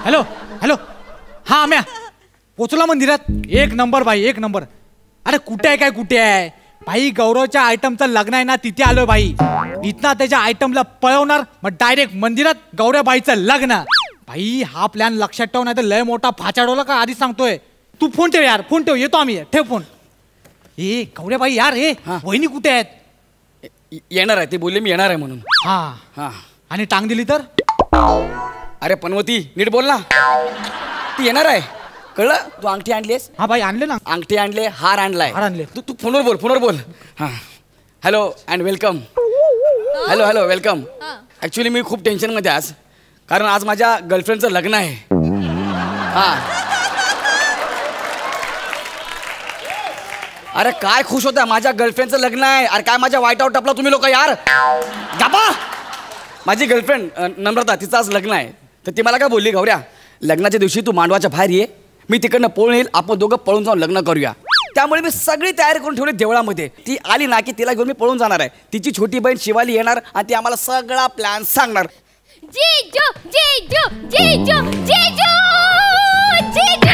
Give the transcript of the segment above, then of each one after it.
Hello hello हा आम्या पोचला मंदिरात. एक नंबर भाई, एक नंबर. अरे कुठे आहे काय, कुठे आहे भाई? गौरवच्या आयटमचं लग्न आहे ना, तिथे आलोय भाई. इथना त्याच्या आयटमला पळवणार, मग डायरेक्ट मंदिरात गौऱ्याबाईचं लग्न. भाई हा प्लॅन लक्षात ठेव, नाही तर लय मोठा फाचाडवला का, आधीच सांगतोय. तू फोन ठेव यार, फोन ठेव, येतो आम्ही. ठेव फोन. ए गौऱ्याबाई यार, हे वहिनी कुठे आहेत? येणार आहे, ते बोलले मी येणार आहे म्हणून. हा हा. आणि टांग दिली तर? अरे पनवती नीट बोल ना. ती येणार आहे, कळलं? तू अंगठी आणलीस? हा भाई आणले ना. अंगठी आणले, हार आणलाय. हार आणले. तू फोनवर बोल, फोनवर बोल. हां hello and welcome. Hello hello welcome. Actually मी खूप टेन्शनमध्ये आज, कारण आज माझ्या गर्लफ्रेंडचं लग्न आहे. हां अरे काय खुश होता, माझ्या गर्लफ्रेंडचं लग्न आहे. अरे काय माझ्या वाईट आउट टापला तुम्ही लोक यार. गापा. माझी गर्लफ्रेंड नम्रता, तिचं आज लग्न आहे. तर ती मला काय बोलली, गौऱ्या लग्नाच्या दिवशी तू मांडवाच्या बाहेर ये, मी तिकडनं पळून येईल, आपण दोघं पळून जाऊन लग्न करूया. त्यामुळे मी सगळी तयारी करून ठेवली देवळामध्ये. ती आली ना की तिला घेऊन मी पळून जाणार आहे. तिची छोटी बहीण शिवाली येणार आणि ती आम्हाला सगळा प्लॅन सांगणार. जीजू जीजू जीजू जीजू जीजू.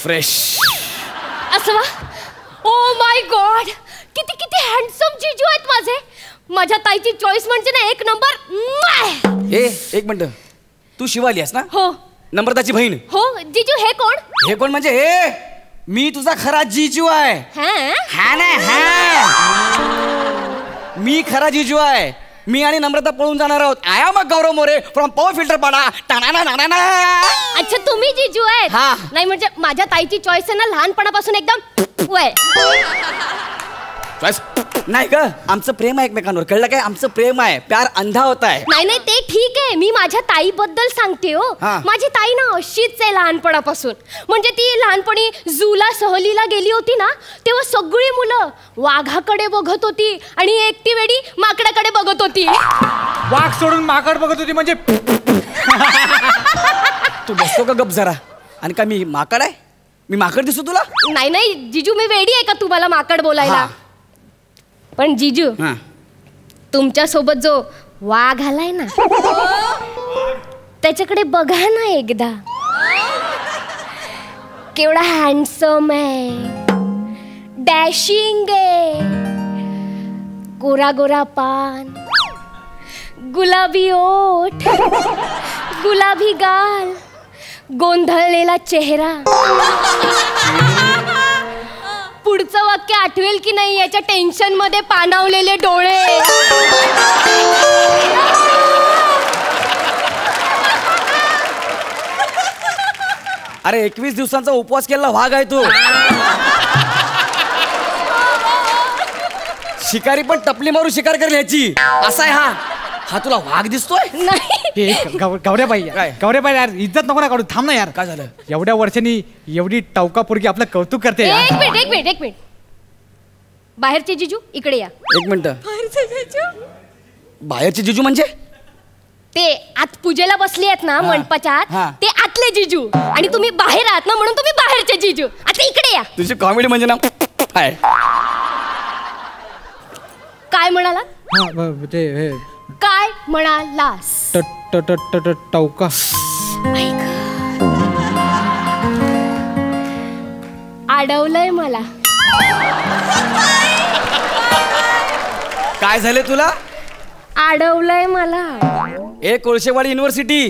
फ्रेश असं वा. ओ माय गॉड, किती किती हँडसम जीजू आहेत माझे. माझ्या ताईची चॉईस म्हणजे ना एक नंबर. ए एक मिनिट, तू शिवाली आहेस ना? हो. नम्रताची बहीण? हो. जीजू हे कोण? हे कोण म्हणजे? हे मी तुझा खरा जीजू आहे. हा ना, हा मी खरा जीजू आहे. मी आणि नम्रता पळून जाणार आहोत. आया मग गौरव मोरे फ्रॉम पॉवर फिल्टर पाडा. अच्छा तुम्ही जीजू आहेत? हा. नाही म्हणजे माझ्या ताईची चॉईस आहे ना लहानपणापासून एकदम वय. नाही ग, आमचं प्रेम आहे एकमेकांवर, कळलं काय? आमचं प्रेम आहे, प्यार अंधा होता आहे. नाही नाही ते ठीक आहे, मी माझ्या ताईबद्दल सांगते हो. माझी ताई ना अशीच आहे लहानपणापासून. म्हणजे ती लहानपणी झूला सहलीला गेली होती ना, तेव्हा सगळी मुलं वाघाकडे बघत होती आणि एकटी वेडी माकडाकडे बघत होती. वाघ सोडून माकड बघत होती म्हणजे? तू बसतो का गप जरा? आणि का मी माकड आहे? मी माकड दिसतो तुला? नाही नाही जीजू, मी वेडी आहे का तुम्हाला माकड बोलायला? पण जीजू तुमच्या सोबत जो वाघ आलाय ना, त्याच्याकडे बघा ना एकदा. केवढा हँडसम आहे, डॅशिंग आहे, गोरा गोरा पान, गुलाबी ओठ, गुलाबी गाल, गोंधळलेला चेहरा. पुढचं वाक्य आठवेल की नाही याच्या टेन्शन मध्ये पाणावलेले डोळे. अरे 21 दिवसांचा उपवास केलेला वाघ आहे तू. शिकारी पण टपली मारू शिकार करेल ह्याची. असा आहे हा. हा तुला वाघ दिसतोय? नाही. गौऱ्याबाई, गौऱ्याबाई यार इज्जत नको ना काढू. थांब ना यार. काय झालं? एवढ्या वर्षांनी एवढी टवका पोरगी आपलं कौतुक करते. एक मिनिट एक मिनिट एक मिनिट. बाहेरचे जीजू इकडे या. एक मिनिट. बाहेरचे जीजू म्हणजे? ते आत पूजेला बसले आहेत ना मंडपाच्या आत, ते आतले जीजू. आणि तुम्ही बाहेर आहात ना, म्हणून तुम्ही बाहेरचे जीजू. आता इकडे या. तुझी कॉमेडी म्हणजे ना काय? काय म्हणाला? ते काय म्हणालास? टवका. अडवलंय मला. काय झाले तुला? अडवलंय मला. ए कोळशेवाडी युनिव्हर्सिटी,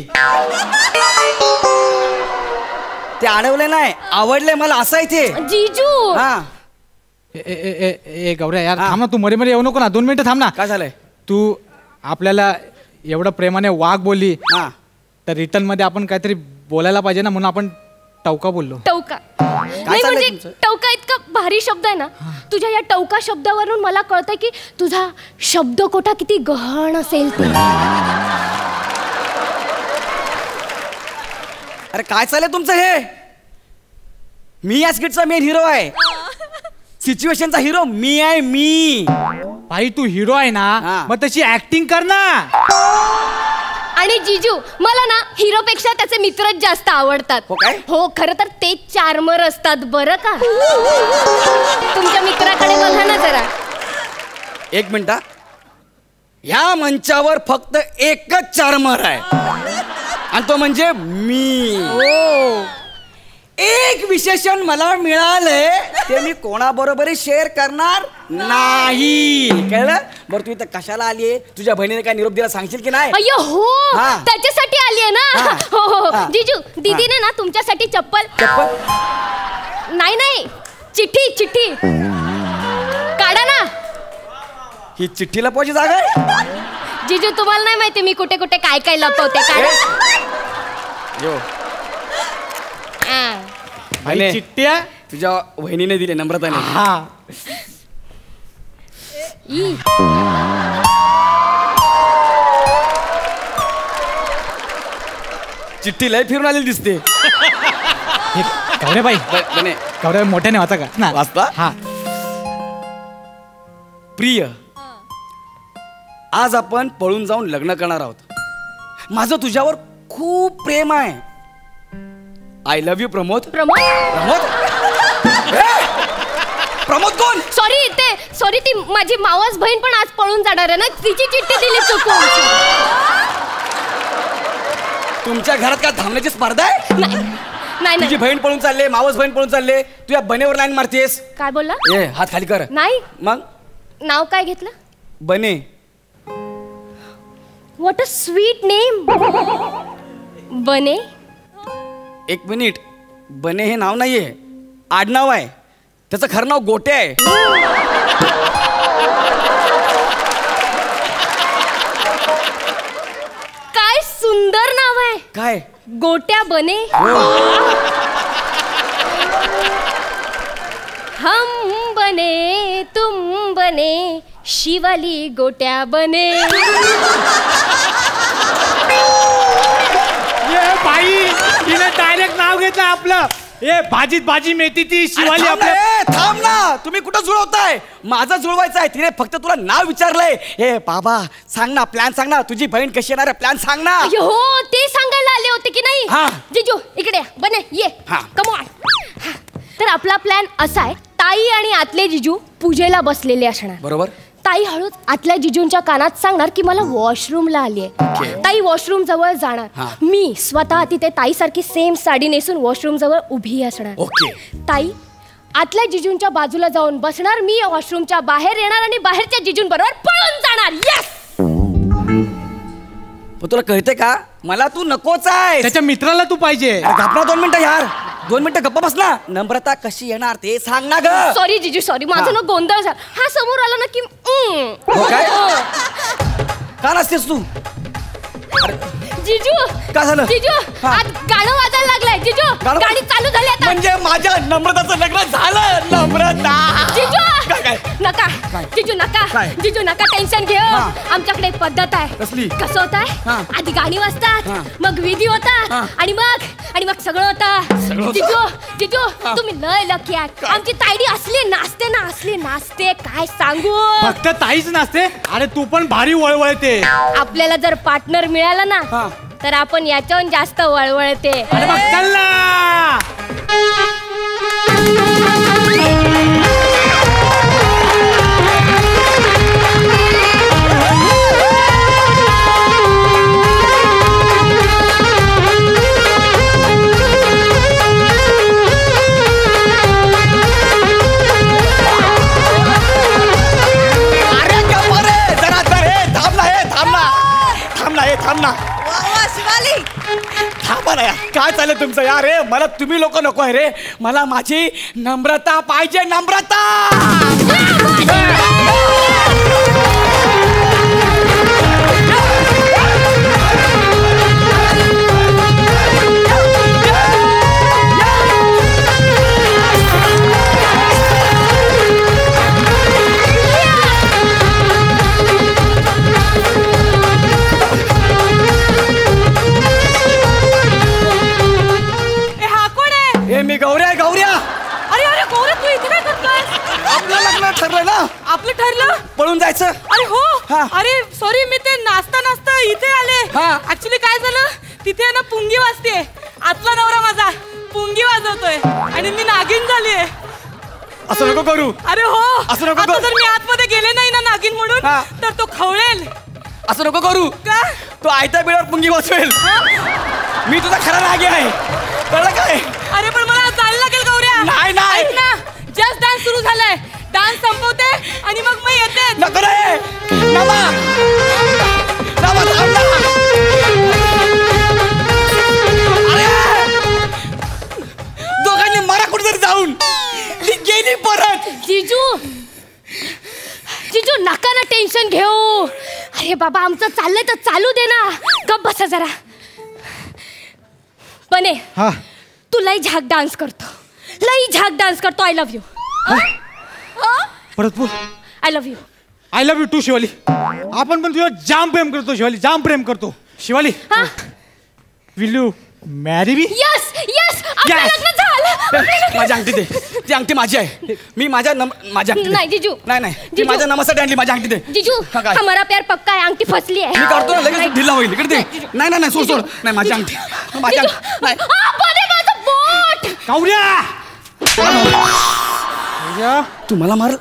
ते अडवलंय नाही, आवडलंय मला असं आहे ते. जीजू. हा. ए गौऱ्या यार थांब ना, तू मध्ये मध्ये येऊ नको ना. 2 मिनिटं थांब ना. काय झालंय? तू आपल्याला एवढं प्रेमाने वाघ बोलली, तर रिटर्न मध्ये आपण काहीतरी बोलायला पाहिजे ना, म्हणून आपण टवका बोललो. टवका नाही म्हणजे टवका इतका भारी शब्द आहे ना. तुझ्या या टवका शब्दावरून मला कळतं की तुझा शब्दकोटा किती गहन असेल. अरे काय चाललंय तुमचं हे? मी या स्किटचा मेन हिरो आहे. सिच्युएशनचा हिरो मी आहे. मी भाई तू हिरो आहे ना, मग तशी ऍक्टिंग कर ना. आणि जीजू मला ना हिरोपेक्षा त्याचे मित्रच जास्त आवडतात. हो खरं तर तेच चार्मर असतात बरं का. तुमच्या मित्राकडे बघा ना जरा. एक मिनिट. ह्या मंचावर फक्त एकच चार्मर आहे आणि तो म्हणजे मी. एक विशेषण मला मिळालंय ते मी कोणाबरोबरही शेअर करणार नाही. कळलं? बरं तू इथं कशाला आलीये? तुझ्या बहिणीने काय निरोप दिला सांगशील की नाही? अय्यो हो, हा. त्याच्यासाठी आलीये ना. हा. हो हो हा. जिजू, दीदीने ना तुमच्यासाठी चप्पल. नाही नाही, चिठ्ठी चिठ्ठी काढा ना. ही चिठ्ठी लपवायची जागा आहे? जिजू तुम्हाला नाही माहिती मी कुठे कुठे काय काय लपवते. यो भाई चिठ्ठ्या तुझ्या वहिनीने दिले नम्रताने. हा चिठ्ठी लय फिरून आलेली दिसते. गौऱ्याबाई बने गौऱ्या मोठ्याने वाचा का ना वाचता? हा. प्रिय, आज आपण पळून जाऊन लग्न करणार आहोत. माझं तुझ्यावर खूप प्रेम आहे. I love you Pramod. Pramod Pramod Pramod कोण? सॉरी ती माझी मावस बहीण पण आज पळून जाणार आहे ना, तिची चिठ्ठी दिली चुकून. तुमच्या घरात काय धावण्याची स्पर्धा आहे? नाही तुझी बहीण पळून चालले, मावस बहीण पळून चालले, तू या बनेवर लाईन मारतेस. काय बोलला? ए हात खाली कर. नाही. मग नाव काय घेतलं? बने. What a sweet name. बने. एक मिनिट, बने हे नाव नाहीये, आडनाव आहे. त्याचं खरं नाव गोटे आहे. काय सुंदर नाव आहे. काय? गोट्या बने. हम बने तुम बने शिवाली गोट्या बने. ये बाई तिने डायरेक्ट नाव घेतलं आपलं. ए भाजीत भाजी मेथी ती शिवाली आपल्या. थांब ना, तुम्ही कुठं जुळवताय? माझं जुळवायचं आहे. तिने फक्त तुला नाव विचारलंय. ए बाबा सांग ना, प्लॅन सांग ना. तुझी बहीण कशी येणार आहे, प्लॅन सांग ना. हो ते सांगायला आले होते की नाही. हा. जिजू इकडे बने ये. हा. Come on. तर आपला प्लॅन असा आहे, ताई आणि आतले जिजू पूजेला बसलेले असणार. बरोबर. ताई हळूच आतल्या जिजूंच्या कानात सांगणार की मला वॉशरूमला आलीये. ताई वॉशरूम जवळ जाणार. हा. मी स्वतः तिथे ताईसारखी सेम साडी नेसून वॉशरूम जवळ उभी असणार. ओके. ताई आतल्या जिजूंच्या बाजूला जाऊन बसणार. मी वॉशरूमच्या बाहेर येणार आणि बाहेरच्या जिजूंबरोबर पळून जाणार. येस. तुला कळते का, मला तू नकोच आहे. त्याच्या मित्राला तू पाहिजे. गप्पा 2 मिनिटं यार, 2 मिनिटं गप्पा बस ना. नम्रता कशी येणार ते सांग ना ग. सॉरी जिजू सॉरी, माझं ना गोंधळ झाला. हा समोर आला ना की काय? का नसतेस तू? जिजू काय झालं? जिजू हा. आज गाणं वाजायला लागलंय. जिजू गाणं? गाडी चालू झाली आता. म्हणजे माझ्या नम्रताचं लग्न झालं. नम्रता जिजू काय? नका. जिजू नका. काय? जिजू नका टेन्शन घेऊ. हा. आमच्याकडे एक पद्धत आहे. कसली? कसं होत हा. आहे, आधी गाणी वाजतात, हा. मग विधी होतात हा. आणि मग सगळं होतं. जिजू तुम्ही लय लकी आहात. आमची तायडी असली नाचते काय सांगू. फक्त ताईच नसते. अरे तू पण भारी वळवळते. आपल्याला जर पार्टनर मिळाला ना हा. तर आपण याच्याहून जास्त वळवळते. अरे मग चल ना. थांबा ना यार, काय चाललंय तुमचं यार? रे मला तुम्ही लोक नको आहे रे, मला माझी नम्रता पाहिजे. नम्रता मी गौऱ्या. अरे अरे गौऱ्या, तू इथे काय करतोय? आपलं लग्न ठरलंय ना. आपलं ठरलं? पळून जायचं. अरे हो. हा. अरे सॉरी, मी ते नाचता इथे आले. हा. ऍक्च्युली काय झालं, तिथे ना पुंगी वाजते. आतला नवरा माझा पुंगी वाजवतोय आणि मी नागिन झालीये. असं नको करू. अरे हो, असं नको आता करू. जर मी आतमध्ये गेले नाही ना नागिन म्हणून, हा. तर तो खवळेल असं नको करू. का? तो आयत्या बिळावर पुंगी वाचवेल. मी तुझा खरा रागी आहे, कळलं काय? अरे पण मला चाललं लागेल गौऱ्या. नाही, नाही. ऐक ना, जस्ट डान्स सुरू झालाय. डान्स संपवते आणि मग मी येते. नको रे. नमा. नमा, थांब ना. अरे दोघांनी मारा कुठेतरी जाऊन. ती गेली परत. जिजू जिजू नका ना टेन्शन घेऊ. अरे बाबा आमचं चाललंय तर चालू दे ना. गप बसा जरा. बने हा तू लई झाक डान्स करतो, लई झाक डान्स करतो. I love you. परत बोल. I love you. I love you too Shivali. आपण पण तुझ्या जाम प्रेम करतो शिवाली, जाम प्रेम करतो. शिवाली हा will you marry me? Yes yes. आपलं Yes. लग्न झालं. माझी अंगठी दे. ती अंगठी माझी आहे. मी माझ्या माझी अंगठी दे. नाही जिजू. नाही ती जिजू. माझ्या नमासाठी आणली. माझी अंगठी दे. जिजू हा, काय? हमारा प्यार पक्का है. अंगठी फसली है. मी काढतो ना लगेच नाही. ढिला होईल. इकडे दे. जिजू. नाही सोड सोड. नाही माझी अंगठी. माझी जिजू. अंगठी. नाही. बने माझं बोट. कावड्या तू मला मार.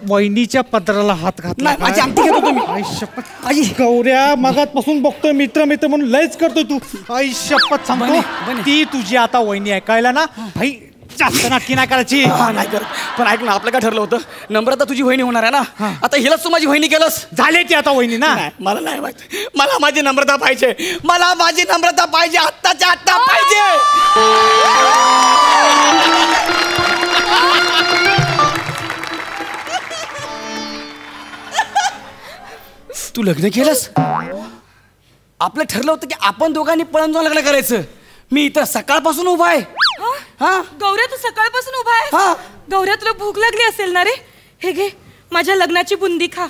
वहिनीच्या पत्राला हात घातला. नाही, माझी अंगठी घेतो तुम्ही. आई शपथ. आई गौऱ्या मगातपासून बघतोय मित्र मित्र म्हणून लयच करतोय तू. आई शपथ सांगतो बने. ती तुझी आता वहिनी आहे, कळलं ना भाई? जास्त नाटकी नाही करायची. हा, नाही करत. पण ऐक ना, आपलं काय ठरलं होतं, नम्रता तुझी वहिनी होणार आहे ना. आता हिलाच तू माझी वहिनी केलंस. झाले ती आता वहिनी ना. नाही, मला नाही माहिती. मला माझी नम्रता पाहिजे. मला माझी नम्रता पाहिजे. आत्ताच्या आत्ता पाहिजे. तू लग्न केलंस? आपलं ठरलं होतं की आपण दोघांनी पळून जाऊन लग्न करायचं. मी इथं सकाळपासून उभा आहे. हा गौऱ्या तू सकाळपासून उभा आहे. हा. गौऱ्या तुला भूक लागली असेल ना रे. हे घे माझ्या लग्नाची बुंदी खा.